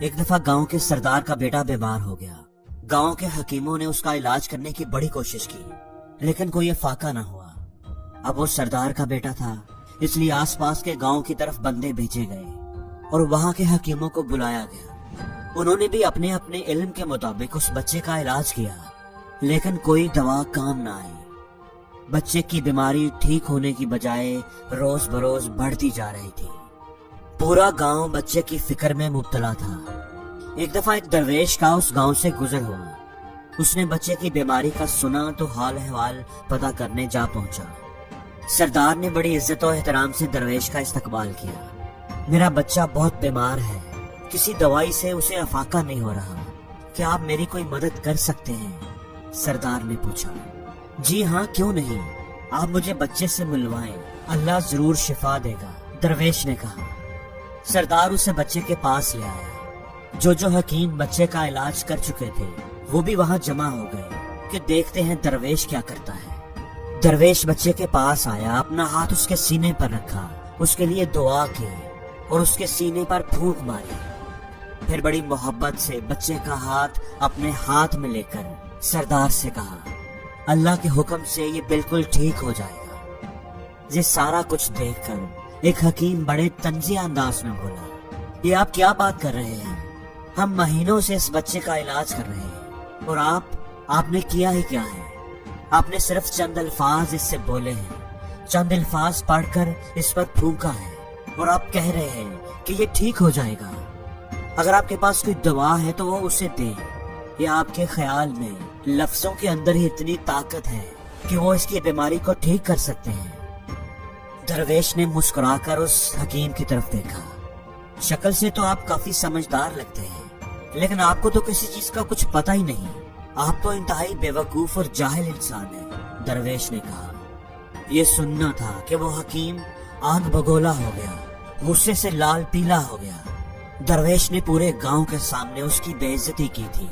ایک دفعہ گاؤں کے سردار کا بیٹا بیمار ہو گیا۔ گاؤں کے حکیموں نے اس کا علاج کرنے کی بڑی کوشش کی، لیکن کوئی فائدہ نہ ہوا۔ اب وہ سردار کا بیٹا تھا، اس لیے آس پاس کے گاؤں کی طرف بندے بھیجے گئے اور وہاں کے حکیموں کو بلایا گیا۔ انہوں نے بھی اپنے اپنے علم کے مطابق اس بچے کا علاج کیا، لیکن کوئی دوا کام نہ آئی۔ بچے کی بیماری ٹھیک ہونے کی بجائے روز بروز بڑھتی جا رہی تھی۔ پورا گاؤں بچے کی فکر میں مبتلا تھا۔ ایک دفعہ ایک درویش کا اس گاؤں سے گزر ہوا۔ اس نے بچے کی بیماری کا سنا تو حال احوال پتہ کرنے جا پہنچا۔ سردار نے بڑی عزت و احترام سے درویش کا استقبال کیا۔ میرا بچہ بہت بیمار ہے، کسی دوائی سے اسے افاقہ نہیں ہو رہا، کیا آپ میری کوئی مدد کر سکتے ہیں؟ سردار نے پوچھا۔ جی ہاں، کیوں نہیں، آپ مجھے بچے سے ملوائیں، اللہ ضرور شفا دے گا، درویش نے کہا۔ سردار اسے بچے کے پاس لے آیا۔ جو حکیم بچے کا علاج کر چکے تھے وہ بھی وہاں جمع ہو گئے کہ دیکھتے ہیں درویش کیا کرتا ہے۔ درویش بچے کے پاس آیا، اپنا ہاتھ اس کے سینے پر رکھا، اس کے لیے دعا کی اور اس کے سینے پر پھونک ماری۔ پھر بڑی محبت سے بچے کا ہاتھ اپنے ہاتھ میں لے کر سردار سے کہا، اللہ کے حکم سے یہ بالکل ٹھیک ہو جائے گا۔ یہ سارا کچھ دیکھ کر ایک حکیم بڑے طنزیہ انداز میں بولا، یہ آپ کیا بات کر رہے ہیں؟ ہم مہینوں سے اس بچے کا علاج کر رہے ہیں اور آپ نے کیا ہی کیا ہے؟ آپ نے صرف چند الفاظ اس سے بولے ہیں، چند الفاظ پڑھ کر اس پر پھونکا ہے اور آپ کہہ رہے ہیں کہ یہ ٹھیک ہو جائے گا۔ اگر آپ کے پاس کوئی دوا ہے تو وہ اسے دیں، یا آپ کے خیال میں لفظوں کے اندر ہی اتنی طاقت ہے کہ وہ اس کی بیماری کو ٹھیک کر سکتے ہیں؟ درویش نے مسکرا کر اس حکیم کی طرف دیکھا۔ شکل سے تو آپ کافی سمجھدار لگتے ہیں، لیکن آپ کو تو کسی چیز کا کچھ پتہ ہی نہیں، آپ تو انتہائی بے وقوف اور جاہل انسان ہیں، درویش نے کہا۔ یہ سننا تھا کہ وہ حکیم آنکھ بگولا ہو گیا، غصے سے لال پیلا ہو گیا۔ درویش نے پورے گاؤں کے سامنے اس کی بے عزتی کی تھی۔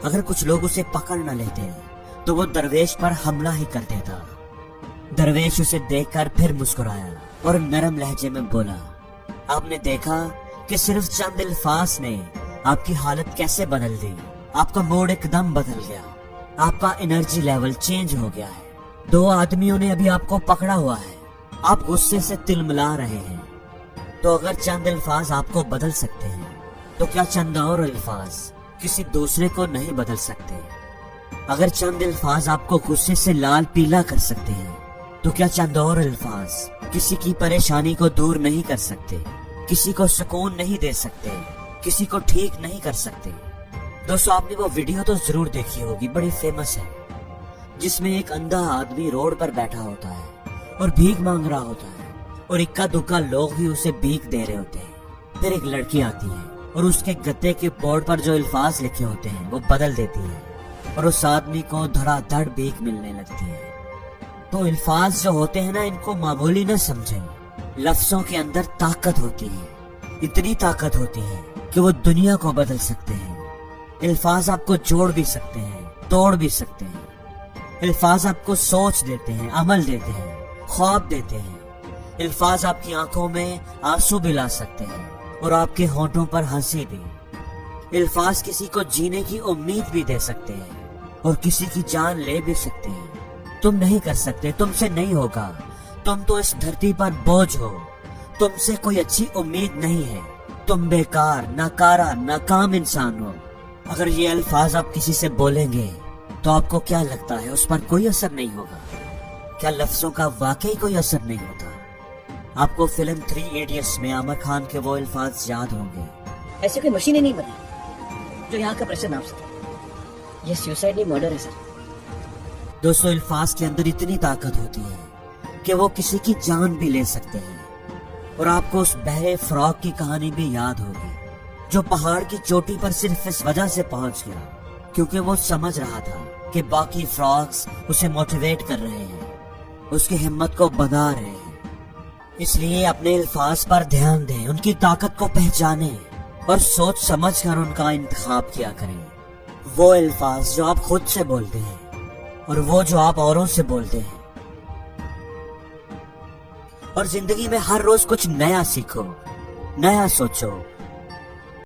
اگر کچھ لوگ اسے پکڑ نہ لیتے تو وہ درویش پر حملہ ہی کر دیتا۔ درویش اسے دیکھ کر پھر مسکرایا اور نرم لہجے میں بولا، آپ نے دیکھا کہ صرف چند الفاظ نے آپ کی حالت کیسے بدل دی؟ آپ کا موڈ ایک دم بدل گیا، آپ کا انرجی لیول چینج ہو گیا ہے۔ 2 آدمیوں نے ابھی آپ کو پکڑا ہوا ہے، آپ غصے سے تلملا رہے ہیں۔ تو اگر چند الفاظ آپ کو بدل سکتے ہیں تو کیا چند اور الفاظ کسی دوسرے کو نہیں بدل سکتے؟ اگر چند الفاظ آپ کو غصے سے لال پیلا کر سکتے ہیں تو کیا چند اور الفاظ کسی کی پریشانی کو دور نہیں کر سکتے، کسی کو سکون نہیں دے سکتے، کسی کو ٹھیک نہیں کر سکتے؟ دوستو، آپ نے وہ ویڈیو تو ضرور دیکھی ہوگی، بڑی فیمس ہے، جس میں ایک اندھا آدمی روڈ پر بیٹھا ہوتا ہے اور بھیک مانگ رہا ہوتا ہے اور اکا دکا لوگ بھی اسے بھیک دے رہے ہوتے ہیں۔ پھر ایک لڑکی آتی ہے اور اس کے گتے کے بورڈ پر جو الفاظ لکھے ہوتے ہیں وہ بدل دیتی ہے اور اس آدمی کو دھڑا دھڑ بھیک ملنے لگتی ہے۔ تو الفاظ جو ہوتے ہیں نا، ان کو معمولی نہ سمجھیں، لفظوں کے اندر طاقت ہوتی ہے، اتنی طاقت ہوتی ہے کہ وہ دنیا کو بدل سکتے ہیں۔ الفاظ آپ کو جوڑ بھی سکتے ہیں، توڑ بھی سکتے ہیں۔ الفاظ آپ کو سوچ دیتے ہیں، عمل دیتے ہیں، خواب دیتے ہیں۔ الفاظ آپ کی آنکھوں میں آنسو بھی لا سکتے ہیں اور آپ کے ہونٹوں پر ہنسی بھی۔ الفاظ کسی کو جینے کی امید بھی دے سکتے ہیں اور کسی کی جان لے بھی سکتے ہیں۔ تم نہیں کر سکتے، تم سے نہیں ہوگا، تم تو اس دھرتی پر بوجھ ہو، تم سے کوئی اچھی امید نہیں ہے، تم بیکار، ناکارہ، ناکام انسان ہو۔ اگر یہ الفاظ آپ کسی سے بولیں گے تو آپ کو کیا لگتا ہے اس پر کوئی اثر نہیں ہوگا؟ کیا لفظوں کا واقعی کوئی اثر نہیں ہوتا؟ آپ کو فلم 3 ایڈیٹس میں عامر خان کے وہ الفاظ یاد ہوں گے، ایسی کوئی مشینیں نہیں بنی جو یہاں کا پریشر ناپ سکے، یہ سیوسائڈ نہیں، مرڈر ہے سر۔ دوستو، الفاظ کے اندر اتنی طاقت ہوتی ہے کہ وہ کسی کی جان بھی لے سکتے ہیں۔ اور آپ کو اس بہرے فراق کی کہانی بھی یاد ہوگی جو پہاڑ کی چوٹی پر صرف اس وجہ سے پہنچ گیا کیونکہ وہ سمجھ رہا تھا کہ باقی فراقس اسے موٹیویٹ کر رہے ہیں، اس کی ہمت کو بڑھا رہے ہیں۔ اس لیے اپنے الفاظ پر دھیان دیں، ان کی طاقت کو پہچانیں اور سوچ سمجھ کر ان کا انتخاب کیا کریں۔ وہ الفاظ جو آپ خود سے بولتے ہیں اور وہ جو آپ اوروں سے بولتے ہیں۔ اور زندگی میں ہر روز کچھ نیا سیکھو، نیا سوچو،